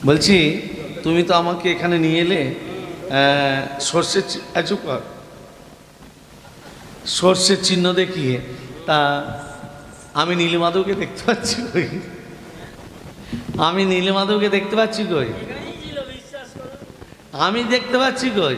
বলছি তুমি তো আমাকে এখানে নিয়ে এলে সর্ষের সর্ষের চিহ্ন দেখিয়ে, তা আমি নীলমাধবকে দেখতে পাচ্ছি কই? আমি নীলমাধবকে দেখতে পাচ্ছি কই? আমি দেখতে পাচ্ছি কই?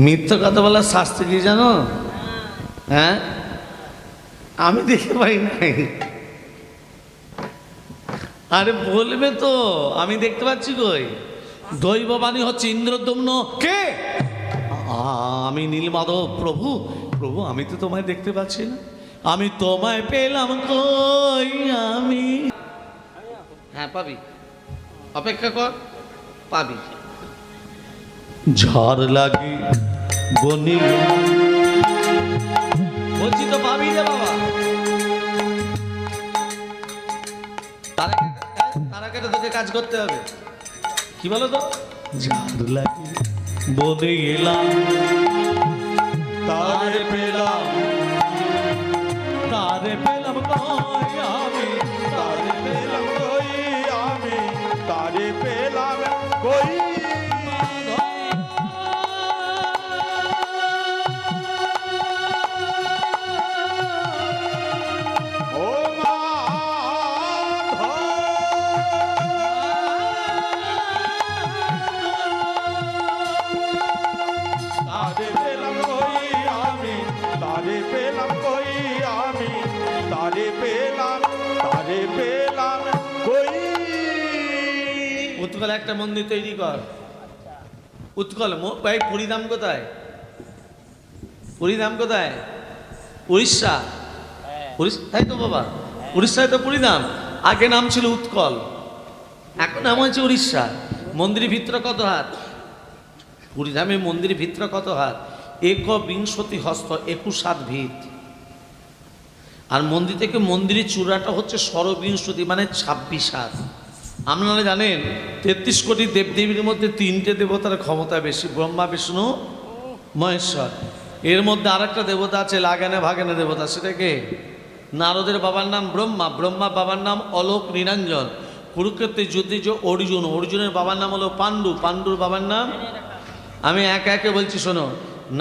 মিথ্যা কথা বলার শাস্তি কি জানো? হ্যাঁ, আমি দেখতে পাই নাই। আরে বলবে তো আমি দেখতে পাচ্ছি কই? দৈববাণী হচ্ছে ইন্দ্রদম্ন কে? আমি নীলমাধব। প্রভু প্রভু, আমি তো তোমায় দেখতে পাচ্ছি না, আমি তোমায় পেলাম কই? আমি হ্যাঁ পাবি, অপেক্ষা কর, পাবি। ঝড় লাগে বনি, বলছি তো পাবি রে বাবা। তার আগে তোকে কাজ করতে হবে। কি বলো তো? ঝড় লাগে বনে এলাম, তারে পেলাম, তারে পেলাম কই আমি, তারে পেলাম কই আমি, তারে পেলাম কই। উৎকলে একটা মন্দির তৈরি কর। উৎকল, ভাই পুরীধাম কোথায়? পুরীধাম কোথায়? উড়িষ্যা। তাই তো বাবা, উড়িষ্যায় তো পুরীধাম। আগে নাম ছিল উৎকল, এখন নাম হয়েছে উড়িষ্যা। মন্দিরের ভিতরে কত হাত? পুরীধামে মন্দিরের ভিতরে কত হাত? একবিংশতি হস্ত, 21 হাত ভিত। আর মন্দির থেকে মন্দিরের চূড়াটা হচ্ছে ষড়বিংশতি, মানে 26 হাত। আপনারা জানেন 33 কোটি দেবদেবীর মধ্যে 3টে দেবতার ক্ষমতা বেশি, ব্রহ্মা বিষ্ণু মহেশ্বর। এর মধ্যে আরেকটা দেবতা আছে লাগানে ভাগানে দেবতা, সেটাকে নারদের বাবার নাম ব্রহ্মা, ব্রহ্মা বাবার নাম অলোক নিরঞ্জন। কুরুক্ষেত্রের যুদ্ধে যে অর্জুন, অর্জুনের বাবার নাম হলো পাণ্ডু, পাণ্ডুর বাবার নাম, আমি একে একে বলছি শোনো।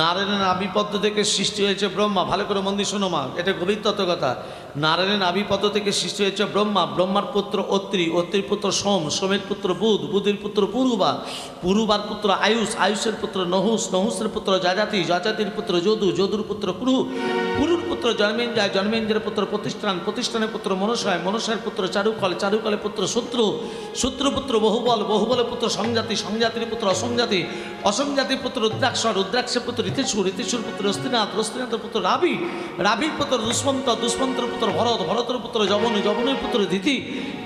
নারায়ণের নাভিপদ্ম থেকে সৃষ্টি হয়েছে ব্রহ্মা, ভালো করে মন দিয়ে শোনো মা, এটা গভীর তত্ত্ব কথা। নারায়ণের নাভিপদ্ম থেকে সৃষ্টি হয়েছে ব্রহ্মা, ব্রহ্মার পুত্র অত্রি, অত্রির পুত্র সোম, সোমের পুত্র বুধ, বুধের পুত্র পুরুবা, পুরুবার পুত্র আয়ুষ, আয়ুষের পুত্র নহুষ, নহুষের পুত্র যজাতি, যজাতির পুত্র যদু, যদুর পুত্র কুরু, কুরুর পুত্র জন্মেঞ্জয়, জন্মেঞ্জয়ের পুত্র প্রতিষ্ঠান, প্রতিষ্ঠানের পুত্র মনসায়, মনসায়ের পুত্র চারুকল, চারুকলের পুত্র শত্রু, শত্রুপুত্র বহুবল, বহুবলের পুত্র সংজাতি, সংজাতির পুত্র অসংজাতি, অসংজাতির পুত্র রুদ্রাক্ষ, রুদ্রাক্ষের পুত্র ঋতুসুর, ঋতুসুর পুত্র রস্তিনাথ, রস্তিনাথের পুত্র রাবি, রাবির পুত্র দুষ্মন্ত, দুষ্মন্তের পুত্র ভরত, ভরতের পুত্র যবন, যবনের পুত্র দিতি,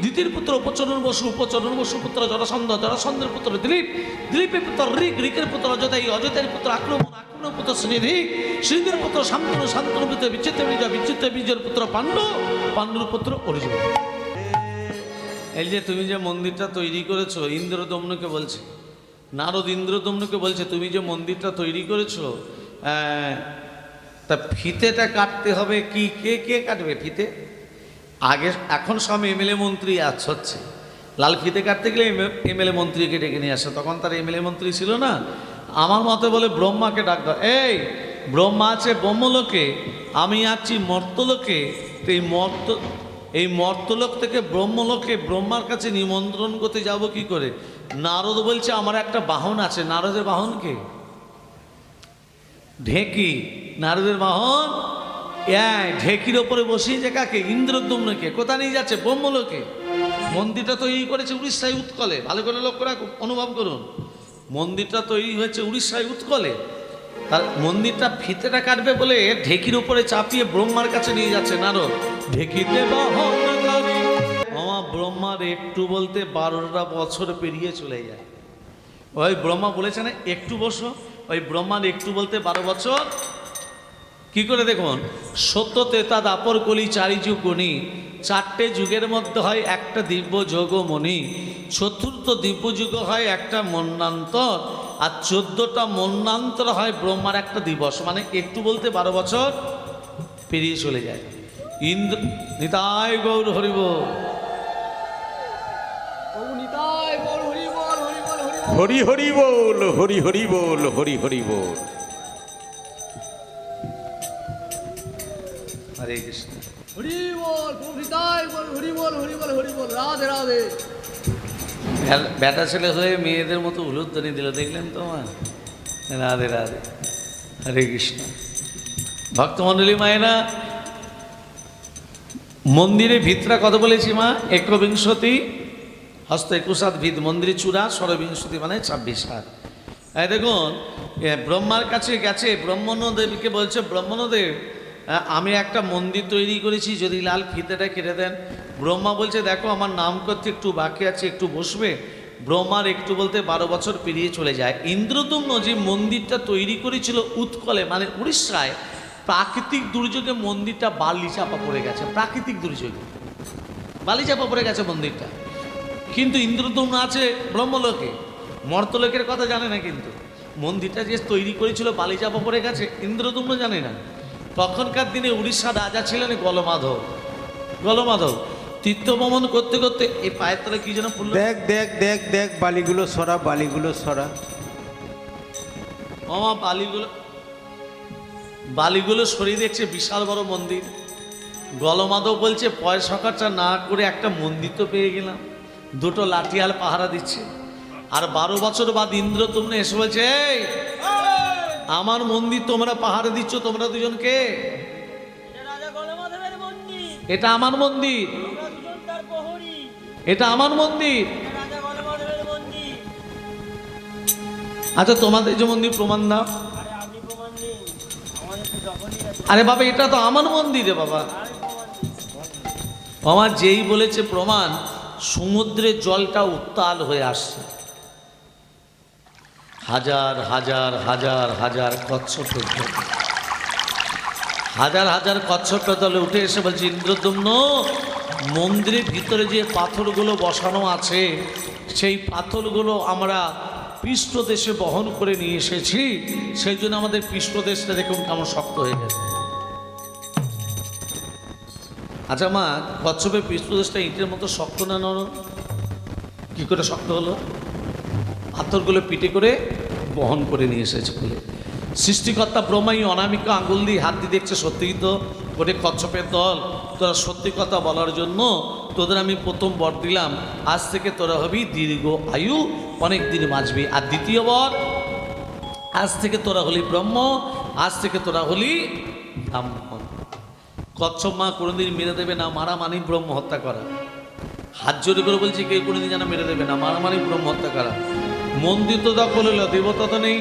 দিতির পুত্র উপচরণ বসু, উপচরণ বসু পুত্র জরাসন্ধ, জরাসন্ধের পুত্র দিলীপ, দিলীপের পুত্র ঋক, ঋকের পুত্র অযোধ্যায়ী, অযোধ্যায়ের পুত্র আক্রমণ, আক্রমণের পুত্র শ্রীধি, শ্রীধির পুত্র শান্তনু, শান্তনুর পুত্র বিচিত্র বিজয়, বিচিত্র বিজয়ের পুত্র পাণ্ডু, পাণ্ডুর পুত্র অর্জুন। এই যে তুমি যে মন্দিরটা তৈরি করেছো, ইন্দ্রদম্নকে বলছে, নারদ ইন্দ্রদম্নকে বলছে তুমি যে মন্দিরটা তৈরি করেছো, তা ফিতেটা কাটতে হবে কি? কে কে কাটবে ফিতে? আগে এখন সব এমএলএ মন্ত্রী হচ্ছে, লাল ফিতে কাটতে গেলে এমএলএ মন্ত্রীকে ডেকে নিয়ে আসে, তখন তার এমএলএ মন্ত্রী ছিল না। আমার মতে বলে ব্রহ্মাকে ডাক দাও। এই ব্রহ্মা আছে ব্রহ্মলোকে, আমি আছি মর্তলোকে, তো এই মর্তলোক থেকে ব্রহ্মলোকে ব্রহ্মার কাছে নিমন্ত্রণ করতে যাব কি করে? নারদ বলছে আমার একটা বাহন আছে। নারদের বাহন কে? ঢেকি। নারদের বাহন ঢেকির ওপরে বসিয়েছে কাকে? ইন্দ্রদ্যুম্নকে। কোথা নিয়ে যাচ্ছে? ব্রহ্মলোকে। মন্দিরটা তৈরি করেছে উড়িষ্যায় উৎকলে, ভালো করে লক্ষ্য রাখুন, অনুভব করুন। মন্দিরটা তৈরি হয়েছে উড়িষ্যায় উৎকলে। তার মন্দিরটা ফিতেটা কাটবে বলে ঢেকির উপরে চাপিয়ে ব্রহ্মার কাছে নিয়ে যাচ্ছে নারদ। ঢেকিতে বাহন আমার ব্রহ্মার একটু বলতে 12টা বছর পেরিয়ে চলে যায়। ওই ব্রহ্মা বলেছে না একটু বসো, ওই ব্রহ্মার একটু বলতে 12 বছর কি করে দেখুন, সত্য তেতা দাপর কলি চারি যুগ গুণী, চারটে যুগের মধ্যে হয় একটা দিব্য যোগ মণি, চতুর্থ দিব্য যুগ হয় একটা মন্নান্তর, আর 14টা মন্নান্তর হয় ব্রহ্মার একটা দিবস, মানে একটু বলতে 12 বছর পেরিয়ে চলে যায়। ইন্দ্র নিতাই গৌর হরিব, হরি হরি বল, হরি হরি বল, হরি হরি বল। হরে কৃষ্ণ। হরি বল, প্রভৃতাই বল, হরি বল, হরি বল, হরি বল, রাধে রাধে। বেটা ছেলে হয়ে মেয়েদের মতো উলুধ্বনি দিল, দেখলেন তো মা? রাধে রাধে, হরে কৃষ্ণ। ভক্তমণ্ডলী মায়েরা, মন্দিরে ভিতরা কত বলেছি মা? 21 হস্ত 21 হাত ভিত, মন্দিরে চূড়া 16 মানে 26 হাত। এই দেখুন, ব্রহ্মার কাছে গেছে, ব্রহ্মণ্যদেবকে বলছে, ব্রহ্মণ্যদেব আমি একটা মন্দির তৈরি করেছি, যদি লাল ফিতেটা কেটে দেন। ব্রহ্মা বলছে দেখো আমার নাম করতে একটু বাকি আছে, একটু বসবে। ব্রহ্মার একটু বলতে 12 বছর পেরিয়ে চলে যায়। ইন্দ্রদম্ন যে মন্দিরটা তৈরি করেছিল উৎকলে মানে উড়িষ্যায়, প্রাকৃতিক দুর্যোগে মন্দিরটা বালি চাপা পড়ে গেছে, প্রাকৃতিক দুর্যোগে বালি চাপা পড়ে গেছে মন্দিরটা। কিন্তু ইন্দ্রদম্ন আছে ব্রহ্মলোকে, মর্তলোকের কথা জানে না। কিন্তু মন্দিরটা যে তৈরি করেছিল বালি চাপা পড়ে গেছে, ইন্দ্রদম্ন জানে না। তখনকার দিনে উড়িষ্যার রাজা ছিলেন গলমাধব। গলমাধব তীর্থ ভ্রমণ করতে করতে এই পায়ের তলে কি যেন পড়লো, দেখ দেখ দেখ দেখ, বালিগুলো সরা, বালিগুলো সরা। মামা বালিগুলো সরিয়ে দেখছে বিশাল বড় মন্দির। গলমাধব বলছে পয়সা খরচা না করে একটা মন্দির তো পেয়ে গেলাম, 2টো লাঠিয়াল পাহারা দিচ্ছে। আর 12 বছর বাদ ইন্দ্রদম্ন এসে বলছে এই আমার মন্দির তোমরা পাহারা দিচ্ছ, তোমরা দুজনকে? এটা আমার মন্দির, এটা আমার মন্দির। আচ্ছা তোমাদের যে মন্দির প্রমাণ দাও। আরে বাবা এটা তো আমার মন্দির রে বাবা। আমার যেই বলেছে প্রমাণ, সমুদ্রের জলটা উত্তাল হয়ে আসছে, হাজার হাজার হাজার হাজার কচ্ছপের জল, হাজার হাজার কচ্ছপের দলে উঠে এসে বলছে ইন্দ্রদম্ন মন্দিরের ভিতরে যে পাথরগুলো বসানো আছে সেই পাথরগুলো আমরা পৃষ্ঠদেশে বহন করে নিয়ে এসেছি, সেই জন্য আমাদের পৃষ্ঠদেশটা দেখুন কেমন শক্ত হয়ে গেছে। আচ্ছা মা, কচ্ছপের পৃষ্ঠদেশটা ইটের মতো শক্ত না নরম? কি করে শক্ত হলো? পাথরগুলো পিটে করে বহন করে নিয়ে এসেছে বলে। সৃষ্টিকর্তা ব্রহ্মাই অনামিকা আঙুল দিয়ে হাত দিয়ে দেখছে সত্যিই তো ওরে কচ্ছপের দল, তোরা সত্যি কথা বলার জন্য তোদের আমি প্রথম বর দিলাম, আজ থেকে তোরা হবি দীর্ঘ আয়ু, অনেক দিন বাঁচবি। আর দ্বিতীয় বর, আজ থেকে তোরা হলি ব্রহ্ম, আজ থেকে তোরা হলি ব্রাহ্মণ। কচ্ছপ মা কোনোদিন মেরে দেবে না, মারা মানি ব্রহ্ম হত্যা করা। হাত জোরে করে বলছি কেউ কোনোদিন যেন মেরে দেবে না, মারা মানি ব্রহ্ম হত্যা করা। মন্দির তো দখল হলো, দেবতা তো নেই।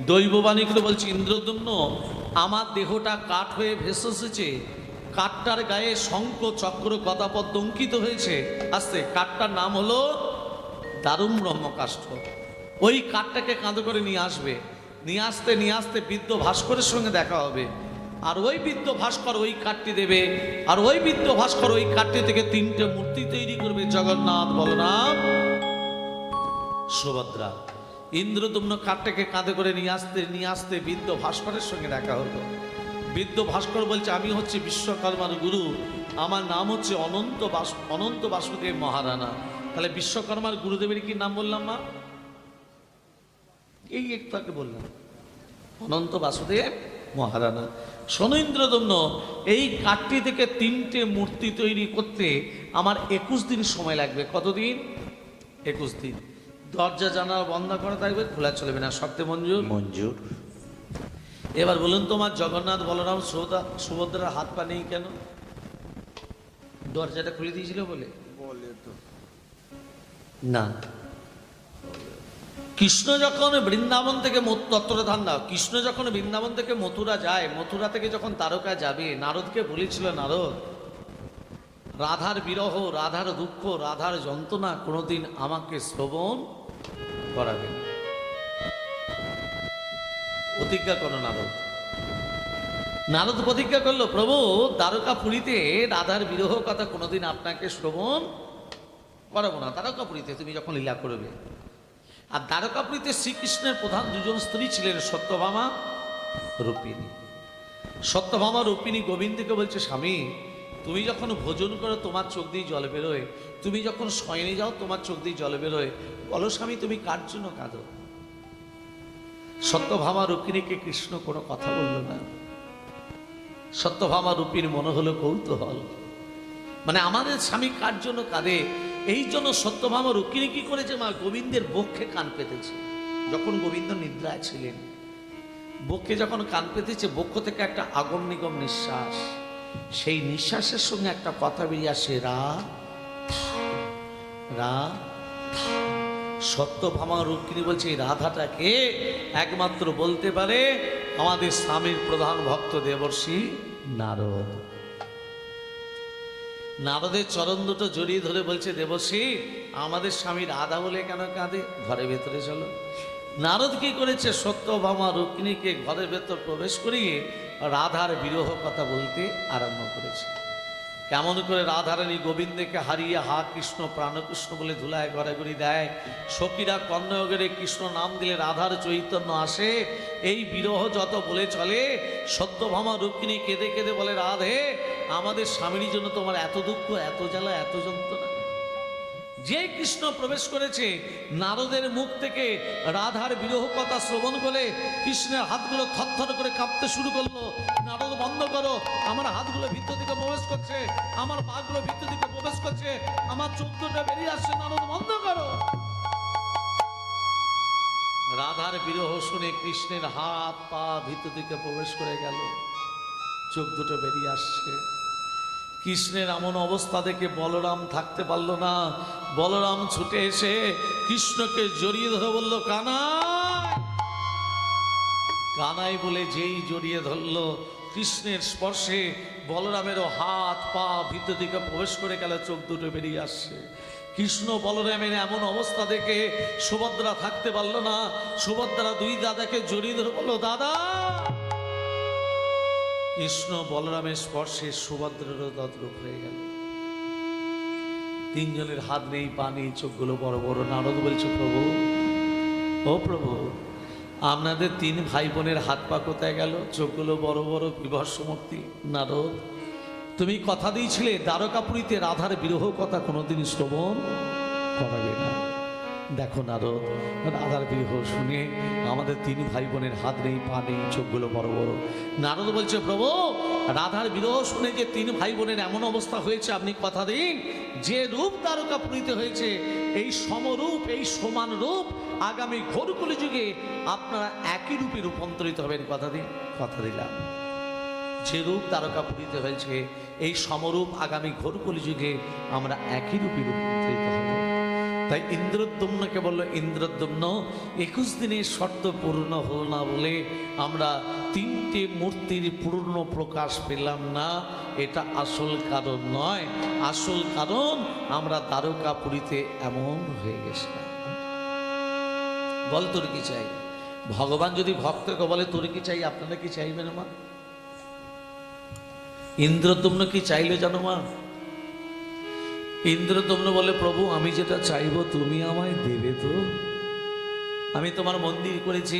দৈববাণী করে বলছি ইন্দ্রদম্ন আমার দেহটা কাঠ হয়ে ভেসে এসেছে, কাঠটার গায়ে শঙ্খ চক্র গদাপদ্ম অঙ্কিত হয়েছে। আস্তে কাঠটার নাম হলো দারুণ ব্রহ্মকাষ্ঠ। ওই কাঠটাকে কাঁধে করে নিয়ে আসবে, নিয়ে আসতে বৃদ্ধ ভাস্করের সঙ্গে দেখা হবে। আর ওই বৃদ্ধ ভাস্কর ওই কাঠটি দেবে, আর ওই বৃদ্ধ ভাস্কর ওই কাঠটি থেকে 3টে মূর্তি তৈরি করবে, জগন্নাথ, বলরাম, সুভদ্রা। ইন্দ্রদম্ন কাঠটাকে কাঁধে করে নিয়ে আসতে বৃদ্ধ ভাস্করের সঙ্গে দেখা হতো। বৃদ্ধ ভাস্কর বলছে আমি হচ্ছে বিশ্বকর্মার গুরু, আমার নাম হচ্ছে অনন্ত বাসুদেব মহারানা। তাহলে বিশ্বকর্মার গুরুদেবের কি নাম বললাম মা? এই একটু আগে বললাম, অনন্ত বাসুদেব মহারানা। শোনো ইন্দ্রদম্ন, এই কাঠটি থেকে 3টে মূর্তি তৈরি করতে আমার 21 দিন সময় লাগবে। কতদিন? 21 দিন। দরজা জানালা বন্ধ করা থাকবে, খোলা চলবে না। সত্যি মঞ্জুর? মঞ্জুর। এবার বলুন তোমার জগন্নাথ, বলরাম, সুভদ্রার হাত পা নেই কেন? দরজাটা খুলে দিয়েছিল বলে না। কৃষ্ণ যখন বৃন্দাবন থেকে তত্ত্বটা ধান দাও, কৃষ্ণ যখন বৃন্দাবন থেকে মথুরা যায়, মথুরা থেকে যখন তারকা যাবে, নারদকে বলেছিল নারদ রাধার বিরহ, রাধার দুঃখ, রাধার যন্ত্রণা কোনোদিন আমাকে শ্রবণ করাবেন, প্রতিজ্ঞা করো নারদ। নারদ প্রতিজ্ঞা করলো, প্রভু দ্বারকাপুরীতে রাধার বিরহ কথা কোনোদিন আপনাকে শ্রবণ করাবো না। দ্বারকাপুরীতে তুমি যখন লীলা করবে। আর দ্বারকাপুরীতে শ্রীকৃষ্ণের প্রধান দুজন স্ত্রী ছিলেন সত্যভামা, রূপিণী। সত্যভামা রূপিণী গোবিন্দকে বলছে, স্বামী তুমি যখন ভোজন করো তোমার চোখ দিয়ে জল বেরোয়, তুমি যখন শয়নে যাও তোমার চোখ দিয়ে জল বেরোয়, বলো স্বামী তুমি কার জন্য কাঁদো? সত্যভামা রূপিণীকে কৃষ্ণ কোনো কথা বলল না। সত্যভামা রূপীর মনে হলো কৌতূহল, মানে আমাদের স্বামী কার জন্য কাঁদে। এই জন্য সত্যভামা রূপিণী কি করেছে, মা গোবিন্দের বক্ষে কান পেতেছে। যখন গোবিন্দ নিদ্রায় ছিলেন, বক্ষে যখন কান পেতেছে, বক্ষ থেকে একটা আগম নিগম নিঃশ্বাস, সেই নিঃশ্বাসের সঙ্গে একটা কথা বেরিয়ে আসে, রা রা। সত্যভামা রূপিণী বলছে, এই রাধাটাকে একমাত্র বলতে পারে আমাদের স্বামীর প্রধান ভক্ত দেবর্ষি নারদ। নারদের চরণ দুটো জড়িয়ে ধরে বলছে, দেবর্ষি আমাদের স্বামী রাধা বলে কেন কাঁদে? ঘরের ভেতরে চলো। নারদ কি করেছে, সত্যভামা রূপিণীকে ঘরের ভেতর প্রবেশ করিয়ে রাধার বিরহ কথা বলতে আরম্ভ করেছে। কেমন করে রাধারানী গোবিন্দকে হারিয়ে হা কৃষ্ণ প্রাণকৃষ্ণ বলে ধুলায় গড়াগড়ি দেয়। সখীরা কর্ণয়োগের কৃষ্ণ নাম দিলে রাধার চৈতন্য আসে। এই বিরহ যত বলে চলে, সত্যভামা রূপিণী কেঁদে কেঁদে বলে, রাধে আমাদের স্বামীর জন্য তোমার এত দুঃখ, এত জ্বালা, এত যন্ত্রণা। যে কৃষ্ণ প্রবেশ করেছে, নারদের মুখ থেকে রাধার বিরহ কথা শ্রবণ করে কৃষ্ণের হাতগুলো থরথর করে কাঁপতে শুরু করলো। নারদ বন্ধ করো, আমার হাতগুলো ভিতর দিকে প্রবেশ করছে, আমার পাগুলো ভিতর দিকে প্রবেশ করছে, আমার চোখ দুটো বেরিয়ে আসছে, নারদ বন্ধ করো। রাধার বিরহ শুনে কৃষ্ণের হাত পা ভিতর দিকে প্রবেশ করে গেল, চোখ দুটো বেরিয়ে আসছে। কৃষ্ণের এমন অবস্থা দেখে বলরাম থাকতে পারল না। বলরাম ছুটে এসে কৃষ্ণকে জড়িয়ে ধরে বলল, কানাই কানাই বলে যেই জড়িয়ে ধরল, কৃষ্ণের স্পর্শে বলরামেরও হাত পা ভিতর দিকে প্রবেশ করে গেল, চোখ দুটো বেরিয়ে আসছে। কৃষ্ণ বলরামের এমন অবস্থা দেখে সুভদ্রা থাকতে পারল না। সুভদ্রা দুই দাদাকে জড়িয়ে ধরে বলল, দাদা। কৃষ্ণ বলরামের স্পর্শে সুভদ্রারও তদ্রূপ হয়ে গেল। তিনজনের হাত নেই, পা নেই, চোখগুলো বড় বড়। নারদ বলছে, প্রভু ও প্রভু, আপনাদের তিন ভাই বোনের হাত পা কোথায় গেল? চোখগুলো বড় বড়, বিভৎসমূর্তি। নারদ তুমি কথা দিয়েছিলে দ্বারকাপুরীতে রাধার বিরহ কথা কোনোদিন শ্রবণ করাবে না। দেখো নারদ, রাধার বিরহ শুনে আমাদের তিন ভাই বোনের হাত নেই, পা নেই, চোখগুলো বড় বড়। নারদ বলছে, প্রভু রাধার বিরহ শুনে যে তিন ভাই বোনের এমন অবস্থা হয়েছে, আপনি কথা দিন যে রূপ দ্বারকাপুরীতে হয়েছে, এই সমরূপ, এই সমান রূপ আগামী ঘোরকলি যুগে আপনারা একই রূপে রূপান্তরিত হবেন। কথা দিন। কথা দিলাম। যে রূপ দ্বারকাপুরীতে হয়েছে, এই সমরূপ আগামী ঘোরকলি যুগে আমরা একই রূপে রূপান্তরিত হব। তাই ইন্দ্রদ্যুম্নকে বলল, ইন্দ্রদ্যুম্ন 21 দিনের শর্ত পূর্ণ হল না বলে আমরা তিনটে মূর্তির পূর্ণ প্রকাশ পেলাম না। এটা আসল কারণ নয়, আসল কারণ আমরা দ্বারকাপুরীতে এমন হয়ে গেছিলাম। বল তোর কি চাই? ভগবান যদি ভক্তকে বলে তোর কি চাই, আপনারা কি চাইবেন মা? ইন্দ্রদ্যুম্ন কি চাইলে জানো মা? ইন্দ্রদ্যুম্ন বলে, প্রভু আমি যেটা চাইবো তুমি আমায় দেবে তো? আমি তোমার মন্দির করেছি,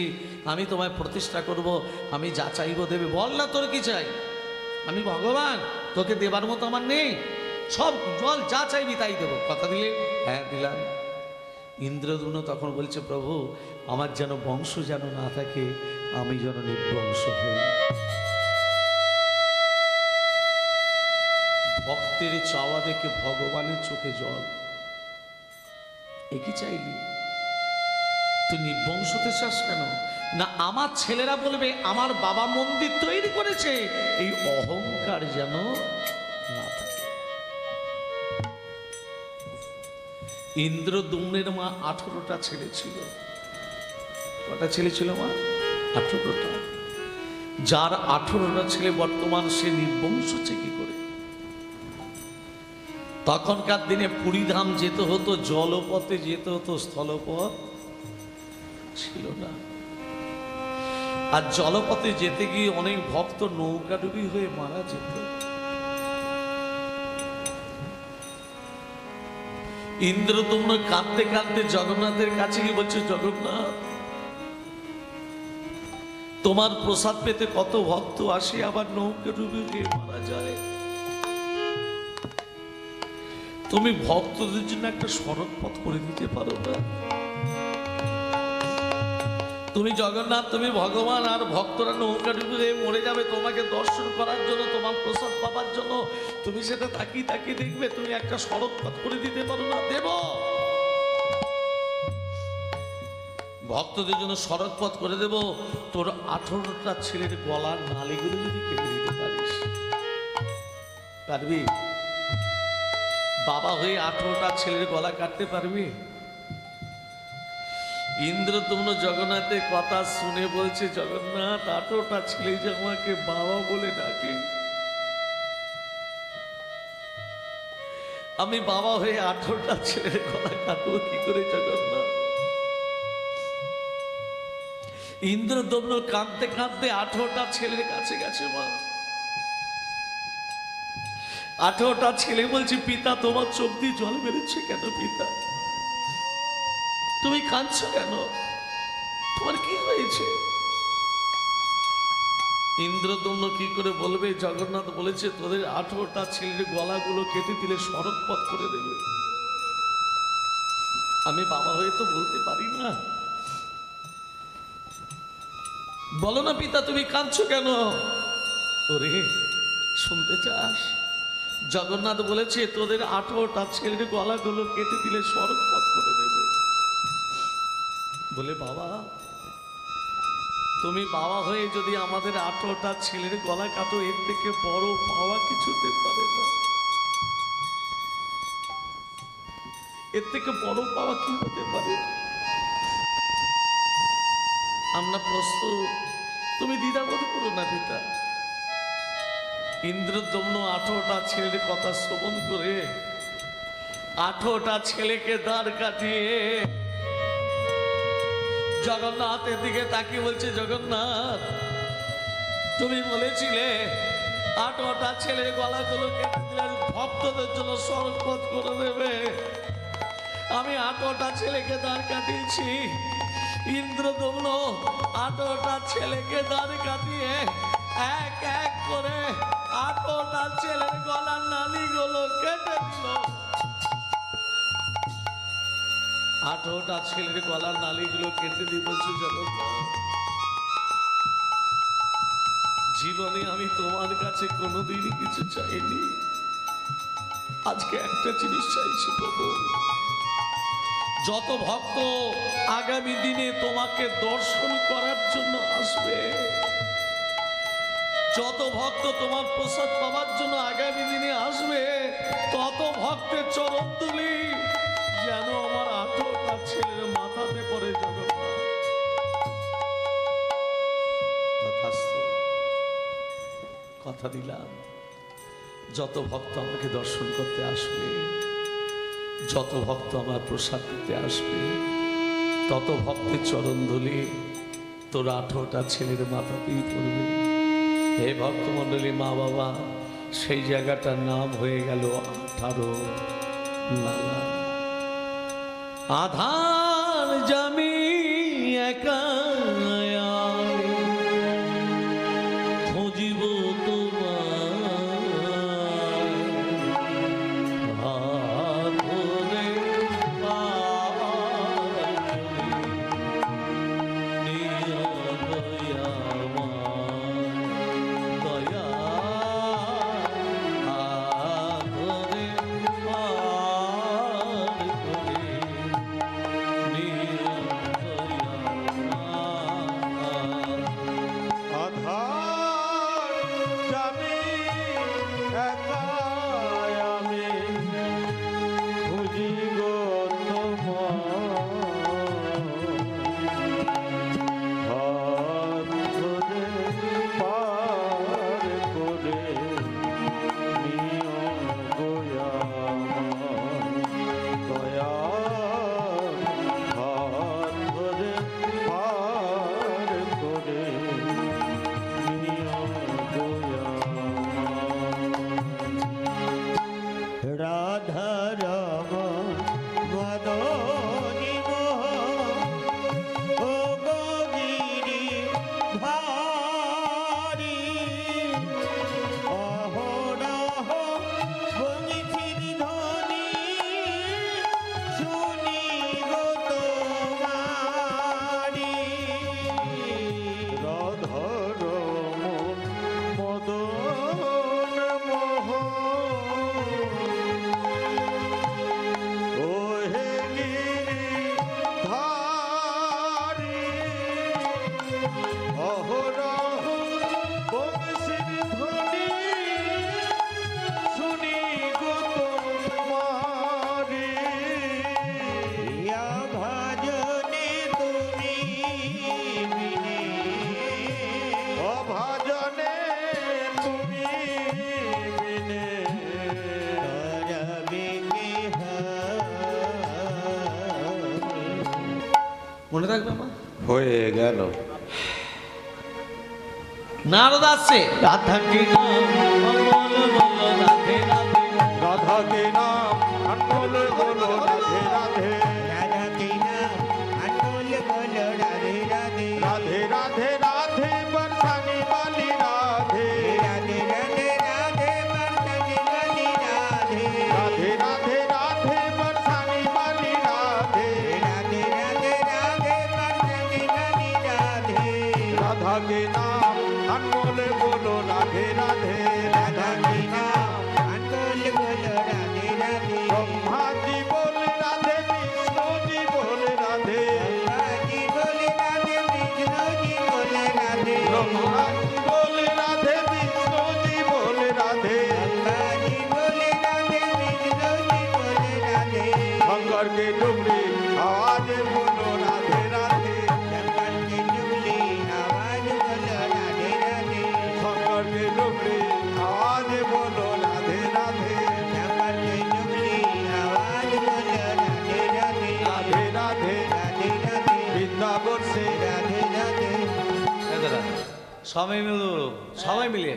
আমি তোমায় প্রতিষ্ঠা করব, আমি যা চাইবো দেবে। বল না তোর কি চাই? আমি ভগবান, তোকে দেবার মতো আমার নেই, সব জল যা চাইবি তাই দেবো। কথা দিলে? হ্যাঁ দিলাম। ইন্দ্রদ্যুম্ন তখন বলছে, প্রভু আমার যেন বংশ যেন না থাকে, আমি যেন নির্বংশ হই। ভক্তের চাওয়া দেখে ভগবানের চোখে জল। একই চাইলি? তুই নির্বংশ হতে চাস কেন? না আমার ছেলেরা বলবে আমার বাবা মন্দির তৈরি করেছে, এই অহংকার যেন না থাকে। ইন্দ্রদ্যুম্নের মা 18টা ছেলে ছিল। কটা ছেলে ছিল মা? 18টা। যার 18টা ছেলে বর্তমান সে নির্বংশ হচ্ছে কি করে? তখনকার দিনে পুরীধাম যেতে হতো জলপথে, যেতে হতো স্থলপথ ছিল না। আর জলপথে যেতে গিয়ে অনেক ভক্ত নৌকাডুবি হয়ে মারা যেত। ইন্দ্রদম্ন কাঁদতে কাঁদতে জগন্নাথের কাছে গিয়ে বলছে, জগন্নাথ, তোমার প্রসাদ পেতে কত ভক্ত আসে, আবার নৌকাডুবি হয়ে মারা যায়। তুমি ভক্তদের জন্য একটা সড়ক পথ করে দিতে পারো না? তুমি জগন্নাথ, তুমি ভগবান, আর ভক্তরা নৌকা ডুবে মরে যাবে তোমাকে দর্শন করার জন্য, তোমার প্রসাদ পাবার জন্য। তুমি সেটা তাকিয়ে তাকিয়ে দেখবে, তুমি একটা সড়ক পথ করে দিতে পারো না? দেব, ভক্তদের জন্য সড়ক পথ করে দেব। তোর 18টা ছেলের গলার নালীগুলো যদি কেটে দিতে পারিস, পারবি? বাবা হয়ে 18টা ছেলের গলা কাটতে পারবি? ইন্দ্রদম্ন জগন্নাথের কথা শুনে বলছে, জগন্নাথ, 18টা ছেলে যে আমাকে বাবা বলে ডাকে, আমি বাবা হয়ে 18টা ছেলের গলা কাটবো কি করে জগন্নাথ? ইন্দ্রদম্ন কাঁদতে কাঁদতে 18টা ছেলের কাছে গেছে। মা, 18টা ছেলে বলছে, পিতা, তোমার চোখ দিয়ে জল বেরোচ্ছে কেন? পিতা, তুমি কাঁদছো কেন? তোমার কি হয়েছে? ইন্দ্রদম্ন কি করে বলবে? জগন্নাথ বলেছে, তোদের 18টা ছেলের গলাগুলো কেটে দিলে সড়ক পথ করে দেবে। আমি বাবা হয়ে তো বলতে পারি না। বলো না পিতা, তুমি কাঁদছো কেন? ওরে, শুনতে চাস? জগন্নাথ বলেছে, তোদের 18টা ছেলের গলাগুলো কেটে দিলে সড়ক পথ করে দেবে। বলে, বাবা, তুমি বাবা হয়ে যদি আমাদের 18টা ছেলের গলা কাটো, এর থেকে বড় পাওয়া কিছুতে পারে না। এর থেকে বড় পাওয়া কি হতে পারে? আমরা প্রস্তুত, তুমি দ্বিধাবোধ করো না পিতা। ইন্দ্রদম্ন 18টা ছেলের কথা শ্রবণ করে 18টা ছেলেকে দাঁড় কাটিয়ে জগন্নাথের দিকে তাকিয়ে বলছে, জগন্নাথ, তুমি বলেছিলে 18টা ছেলের গলাগুলো কেটে দিলে ভক্তদের জন্য সড়ক পথ করে দেবে। আমি 18টা ছেলেকে দাঁড় কাটিয়েছি। ইন্দ্রদম্ন 18টা ছেলেকে দাঁড় কাটিয়ে এক এক করে 18টা ছেলের গলার নালীগুলো কেটে দিল। 18টা ছেলের গলার নালীগুলো কেটে দিয়ে বলছে, জগন্নাথ, জীবনে আমি তোমার কাছে কোনোদিন কিছু চাইনি, আজকে একটা জিনিস চাইছি প্রভু। যত ভক্ত আগামী দিনে তোমাকে দর্শন করার জন্য আসবে, যত ভক্ত তোমার প্রসাদ পাওয়ার জন্য আগামী দিনে আসবে, তত ভক্তের চরণ তুলি যেন আমার 18টা ছেলের মাথাতে পড়ে। জগন্নাথ, তথাস্তু, কথা দিলাম, যত ভক্ত আমাকে দর্শন করতে আসবে, যত ভক্ত আমার প্রসাদ পেতে আসবে, তত ভক্তের চরণ ধুলি তোর 18টা ছেলের মাথাতেই পড়বে। হে ভক্তমণ্ডলী, মা বাবা, সেই জায়গাটার নাম হয়ে গেল 18 নালা। আধার জামি একা খুঁজিব তোমার মনে থাকবে মা? হয়ে গেল। নারদ আসছে, রাধা কি নাম অমল বলো রাধে রাধে, রাধা के नाम अनमोल बोलो राधे राधे, राधा के नाम अनमोल बोलो राधे राधे, राधे राधे राधे बरसाने वाली राधे, राधे राधे राधे बरसाने वाली राधे, राधे राधे राधे बरसाने वाली राधे, राधे राधे राधे बरसाने वाली राधे, राधा के नाम अनमोल बोलो राधे राधे, राधा के नाम अनमोल बोलो राधे राधे, ब्रह्मा जी बोले राधे, विष्णु जी बोले राधे, ब्रह्मा जी बोले राधे, विष्णु जी बोले राधे, ब्रह्मा जी बोले राधे, विष्णु जी बोले राधे, ब्रह्मा जी बोले राधे, विष्णु जी बोले राधे, शंकर के डुमरी आवाज बोलो राधे राधे, शंकर के जुगली आवाज बोलो राधे राधे, शंकर के डुमरी आवाज बोलो राधे राधे, शंकर के जुगली आवाज बोलो राधे राधे, राधे राधे राधे राधे, वृंदावन से राधे राधे, এদারা, সবাই মিলে বলো, সবাই মিলে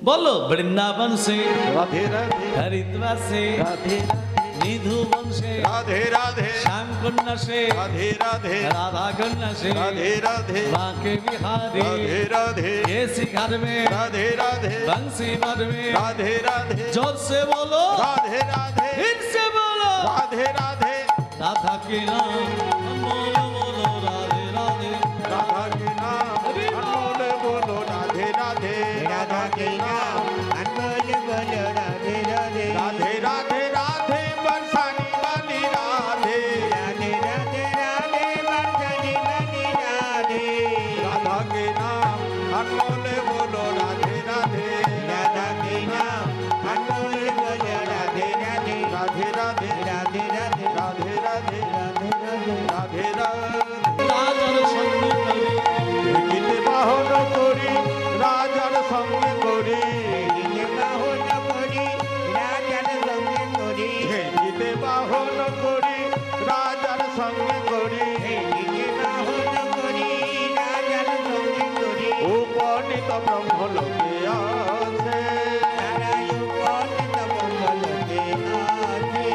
বলো, বৃন্দাবন সে राधे राधे হরিদ্বার সে राधे নিধুবন সে राधे राधे শ্যাম কন্যা সে राधे राधे राधा कन्या से राधे राधे बांके बिहारी राधे राधे ये शिखर में राधे राधे बंसी मर में राधे राधे जोर से बोलो, राधे राधे फिर से बोलो, राधे राधे राधा के नाम अनमोल बोलो राधे राधे, राधा के नाम अनमोल बोलो राधे राधे, राधा के नाम अनमोल बोलो राधे राधे, राधे राधे राधे बरसाने वाली राधे, राधे राधे राधे बरसाने वाली राधे, राधा के नाम अनमोल बोलो राधे राधे, राधा के नाम अनमोल बोलो राधे राधे, राधे राधे राधे राधे, राधे राधे राधे राधे, राधे राधे राजर संग करी গীতে বাহন করি রাজার সঙ্গে করি, গীতে বাহন করি রাজার সঙ্গে করি, গীতে বাহন করি রাজার সঙ্গে করি, গীতে বাহন করি রাজার সঙ্গে করি, উপনীত ব্রহ্মলোকে আছে, তারাই উপনীত ব্রহ্মলোকে আছে,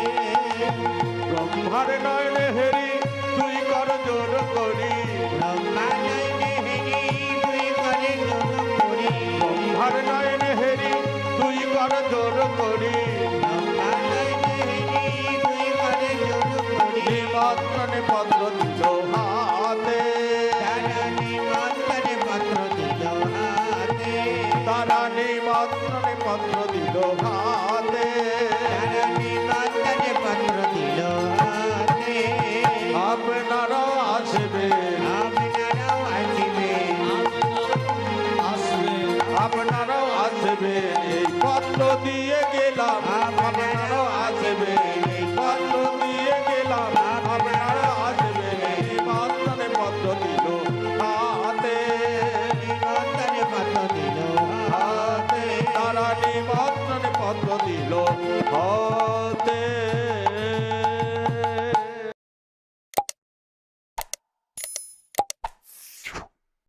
ব্রহ্মার নয়নে হেরি তুই কর জোর করি, ব্রহ্মালয় নেহেরি তুই করে যোগ করি, ব্রহ্মার নয়নে হেরি তুই কর জোর করি, ব্রহ্মালয় নেহেরি তুই করে যোগ করি, নিমন্ত্রণে পত্র দিল হাতে, তারা নিমন্ত্রণে পত্র দিল হাতে, তারা নিমন্ত্রণে পত্র দিল হাতে, তারা নিমন্ত্রণে পত্র দিল হাতে, আপনারাও আসবেন, আপনারাও আসবেন, আসবে আপনারাও আসবেন, এই পত্র দিয়ে গেলাম, আপনারাও আসবেন, এই পত্র দিয়ে গেলাম, আপনারাও আসবেন, এই নিমন্ত্রণে পত্র দিল হাতে, নিমন্ত্রণে পত্র দিল হাতে, তারা নিমন্ত্রণে পত্র দিল হাতে।